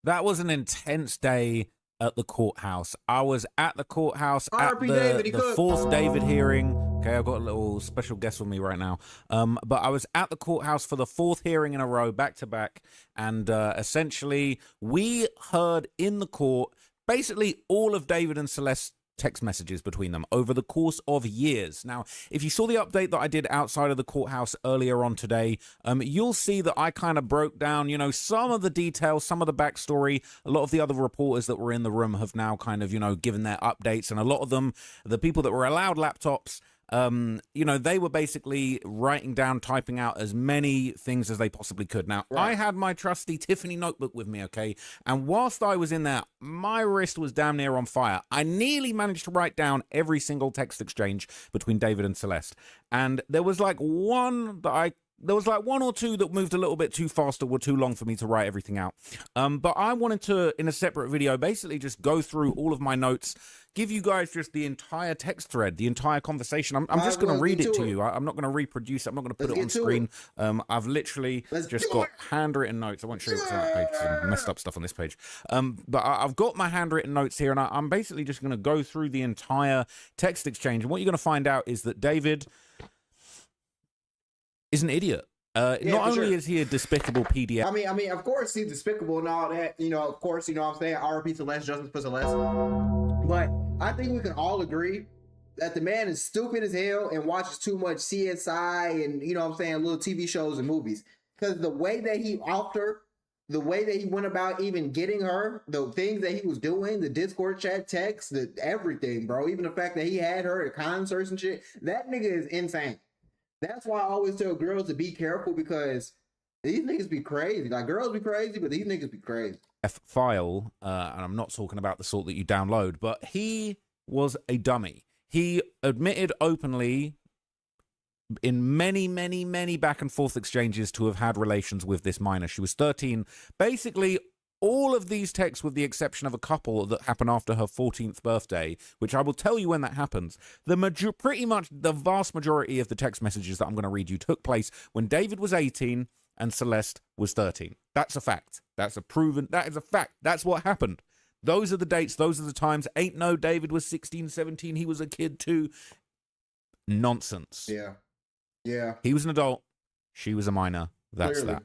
That was an intense day at the courthouse. I was at the courthouse at R.I.P. David, he the cooked. fourth David hearing. Okay, I've got a little special guest with me right now. But I was at the courthouse for the fourth hearing in a row, back to back. And essentially, we heard in the court basically all of David and Celeste's text messages between them over the course of years. Now, if you saw the update that I did outside of the courthouse earlier on today, you'll see that I kind of broke down, you know, some of the details, some of the backstory. A lot of the other reporters that were in the room have now kind of, you know, given their updates, and a lot of them, the people that were allowed laptops, you know, they were basically writing down, typing out as many things as they possibly could. Now, I had my trusty Tiffany notebook with me, okay? And whilst I was in there, my wrist was damn near on fire. I nearly managed to write down every single text exchange between David and Celeste. And there was like one or two that moved a little bit too fast or were too long for me to write everything out. But I wanted to, in a separate video, basically just go through all of my notes, give you guys just the entire text thread, the entire conversation. I'm just going to read it to you. I'm not going to reproduce it. I'm not going to put it on screen. I've literally just got handwritten notes. I won't show you what's on that page. Some messed up stuff on this page. But I've got my handwritten notes here, and I'm basically just going to go through the entire text exchange. And what you're going to find out is that David is an idiot. Not only is he a despicable PDF. I mean, of course he's despicable and all that. You know, of course, you know what I'm saying? R.I.P. Celeste, justice for Celeste. But I think we can all agree that the man is stupid as hell and watches too much CSI and, you know what I'm saying, little TV shows and movies. Because the way that he offered, the way that he went about even getting her, the things that he was doing, the Discord chat text, everything, bro. Even the fact that he had her at concerts and shit, that nigga is insane. That's why I always tell girls to be careful, because these niggas be crazy. Like, girls be crazy, but these niggas be crazy. File, and I'm not talking about the sort that you download, but he was a dummy. He admitted openly in many back and forth exchanges to have had relations with this minor. She was 13. Basically, all of these texts, with the exception of a couple that happen after her 14th birthday, which I will tell you when that happens, pretty much the vast majority of the text messages that I'm going to read you took place when David was 18 and Celeste was 13. That's a fact. That is a fact. That's what happened. Those are the dates. Those are the times. Ain't no David was 16, 17. He was a kid too. Nonsense. Yeah. Yeah. He was an adult. She was a minor. That's Clearly. that.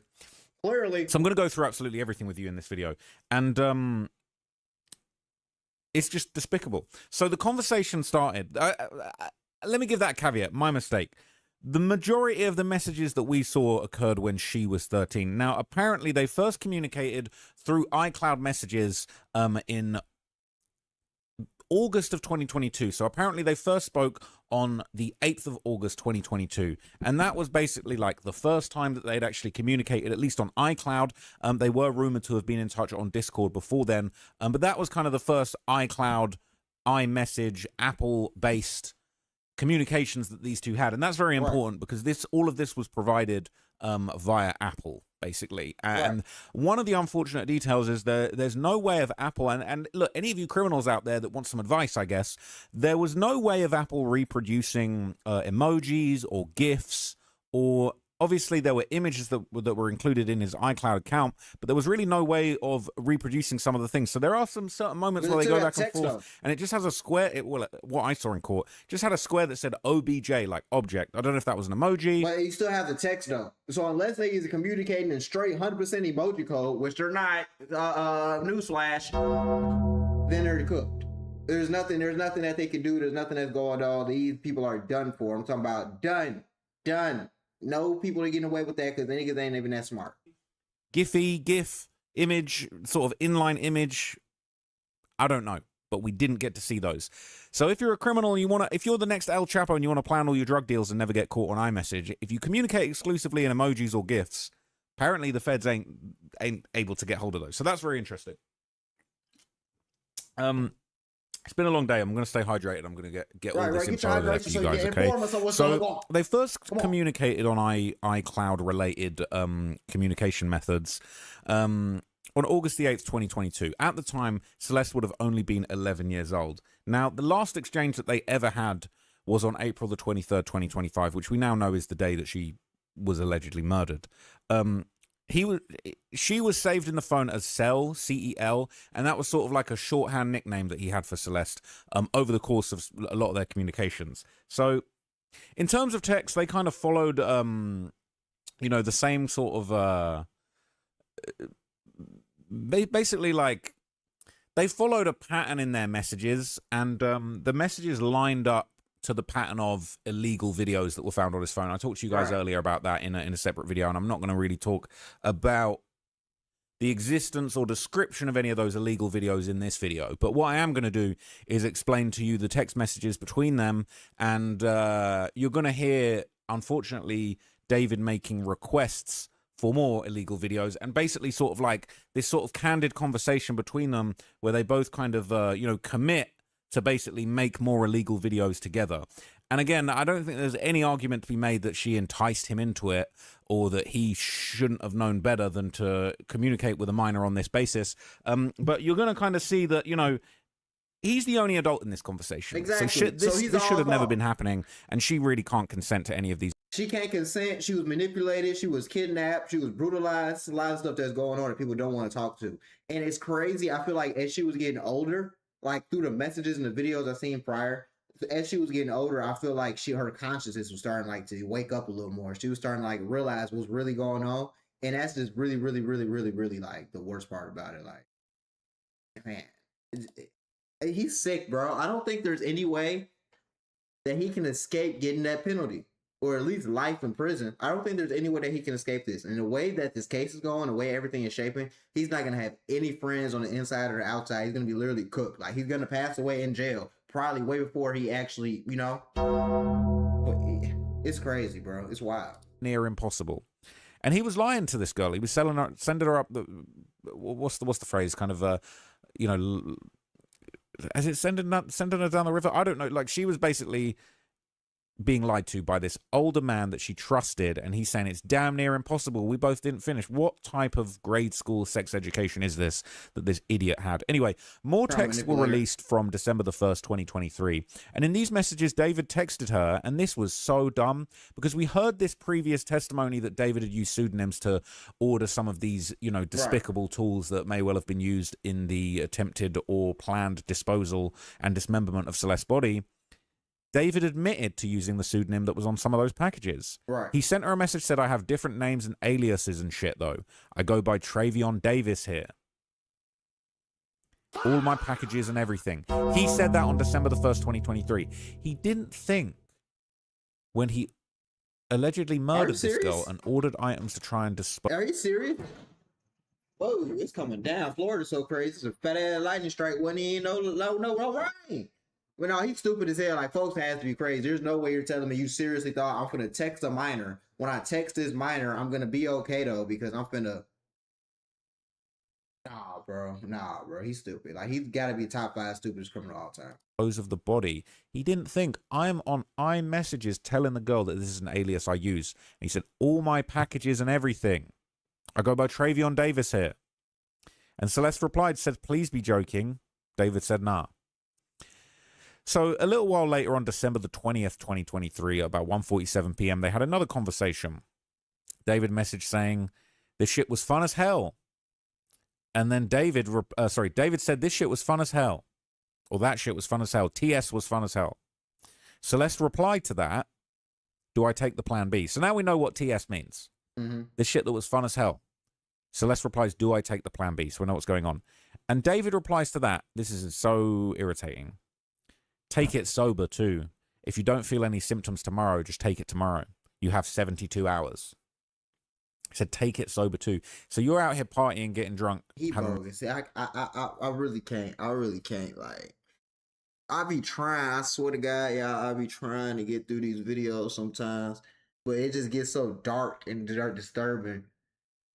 Clearly. So I'm going to go through absolutely everything with you in this video. And it's just despicable. So the conversation started. Let me give that a caveat. My mistake. The majority of the messages that we saw occurred when she was 13. Now, apparently, they first communicated through iCloud messages in August of 2022. So apparently they first spoke on the 8th of August 2022, and that was basically like the first time that they'd actually communicated, at least on iCloud. They were rumored to have been in touch on Discord before then, but that was kind of the first iCloud, iMessage, Apple-based communications that these two had. And that's very important, because all of this was provided via Apple, basically. And one of the unfortunate details is there's no way of Apple, and look, any of you criminals out there that want some advice, I guess, there was no way of Apple reproducing emojis or GIFs, or obviously there were images that were included in his iCloud account, but there was really no way of reproducing some of the things. So there are some certain moments where they go back and forth, and it just has a square. What I saw in court just had a square that said OBJ, like object. I don't know if that was an emoji. But you still have the text though. So unless they is communicating in straight 100% emoji code, which they're not, newsflash, then they're cooked. There's nothing that they can do. There's nothing that's going on. These people are done for. I'm talking about done. No people are getting away with that, because the niggas ain't even that smart. GIF, image, sort of inline image. I don't know, but we didn't get to see those. So if you're a criminal and if you're the next El Chapo and you want to plan all your drug deals and never get caught on iMessage, if you communicate exclusively in emojis or GIFs, apparently the feds ain't able to get hold of those. So that's very interesting. It's been a long day. I'm going to stay hydrated. I'm going to get all this info over there for you guys, okay? So they first communicated on iCloud-related communication methods on August the 8th, 2022. At the time, Celeste would have only been 11 years old. Now, the last exchange that they ever had was on April the 23rd, 2025, which we now know is the day that she was allegedly murdered. she was saved in the phone as Cel, C-E-L, and that was sort of like a shorthand nickname that he had for Celeste over the course of a lot of their communications. So in terms of text, they kind of followed the same sort of basically like they followed a pattern in their messages, and the messages lined up to the pattern of illegal videos that were found on his phone. I talked to you guys earlier about that in a separate video, and I'm not going to really talk about the existence or description of any of those illegal videos in this video. But what I am going to do is explain to you the text messages between them, and you're going to hear, unfortunately, David making requests for more illegal videos, and basically sort of like this sort of candid conversation between them where they both kind of, commit to basically make more illegal videos together. And again, I don't think there's any argument to be made that she enticed him into it or that he shouldn't have known better than to communicate with a minor on this basis. But you're going to kind of see that, he's the only adult in this conversation. Exactly. So this should have never been happening, and she really can't consent to any of these. She can't consent. She was manipulated. She was kidnapped. She was brutalized. A lot of stuff that's going on that people don't want to talk to. And it's crazy. I feel like as she was getting older, like through the messages and the videos I've seen prior, as she was getting older, I feel like her consciousness was starting like to wake up a little more. She was starting to like realize what's really going on. And that's just really, really, really, really, really like the worst part about it. Like, man, he's sick, bro. I don't think there's any way that he can escape getting that penalty, or at least life in prison. I don't think there's any way that he can escape this. And the way that this case is going, the way everything is shaping, he's not going to have any friends on the inside or the outside. He's going to be literally cooked. Like, he's going to pass away in jail, probably way before he actually, it's crazy, bro. It's wild. Near impossible. And he was lying to this girl. He was sending her up the, what's the phrase? Kind of, as it sending her down the river? I don't know. Like, she was basically being lied to by this older man that she trusted, and he's saying it's damn near impossible. We both didn't finish. What type of grade school sex education is this that this idiot had? Anyway, more texts were released from December the 1st, 2023. And in these messages, David texted her, and this was so dumb because we heard this previous testimony that David had used pseudonyms to order some of these, despicable tools that may well have been used in the attempted or planned disposal and dismemberment of Celeste's body. David admitted to using the pseudonym that was on some of those packages. Right. He sent her a message, said, I have different names and aliases and shit, though. I go by Travion Davis here. All my packages and everything. He said that on December the 1st, 2023. He didn't think when he allegedly murdered this girl and ordered items to try and dispose. Are you serious? Whoa, it's coming down. Florida's so crazy. It's a fat ass lightning strike. Wasn't even no rain. Well, no, he's stupid as hell. Like, folks has to be crazy. There's no way you're telling me you seriously thought I'm gonna text a minor. When I text this minor, I'm gonna be okay though, because I'm finna. Nah, bro. He's stupid. Like, he's got to be top 5 stupidest criminal of all time. Of the body. He didn't think, I'm on iMessages telling the girl that this is an alias I use. And he said, all my packages and everything. I go by Travion Davis here. And Celeste replied, said, please be joking. David said, nah. So a little while later, on December the 20th, 2023, about 1:47 p.m., they had another conversation. David messaged saying, this shit was fun as hell. And then David said, this shit was fun as hell. Or that shit was fun as hell. TS was fun as hell. Celeste replied to that, do I take the plan B? So now we know what TS means. Mm-hmm. This shit that was fun as hell. Celeste replies, do I take the plan B? So we know what's going on. And David replies to that, this is so irritating. Take it sober, too. If you don't feel any symptoms tomorrow, just take it tomorrow. You have 72 hours. He said, take it sober, too. So you're out here partying, getting drunk. He bogus. I really can't. I really can't. Like, I be trying. I swear to God, I be trying to get through these videos sometimes. But it just gets so dark and disturbing.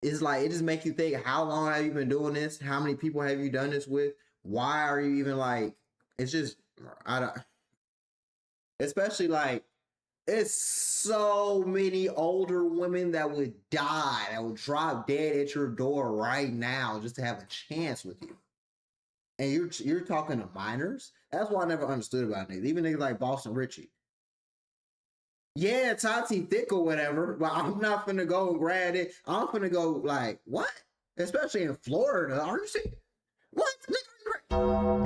It's like, it just makes you think, how long have you been doing this? How many people have you done this with? Why are you even like, it's just, I don't, especially like, it's so many older women that would die, that would drop dead at your door right now just to have a chance with you. And you're talking to minors? That's what I never understood about niggas. Even niggas like Boston Richie. Yeah, Tati thick or whatever, but I'm not finna go and grab it. I'm finna go like, what? Especially in Florida. Are you serious? What?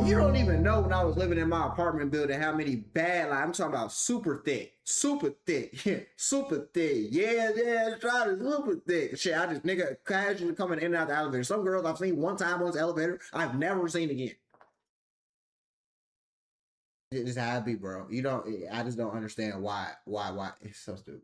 You don't even know when I was living in my apartment building how many bad, like I'm talking about super thick, super thick, super thick. Yeah, try to super thick. Shit, I just nigga casually coming in and out the elevator. Some girls I've seen one time on the elevator, I've never seen again. It's how it be, bro. You don't. I just don't understand why. It's so stupid.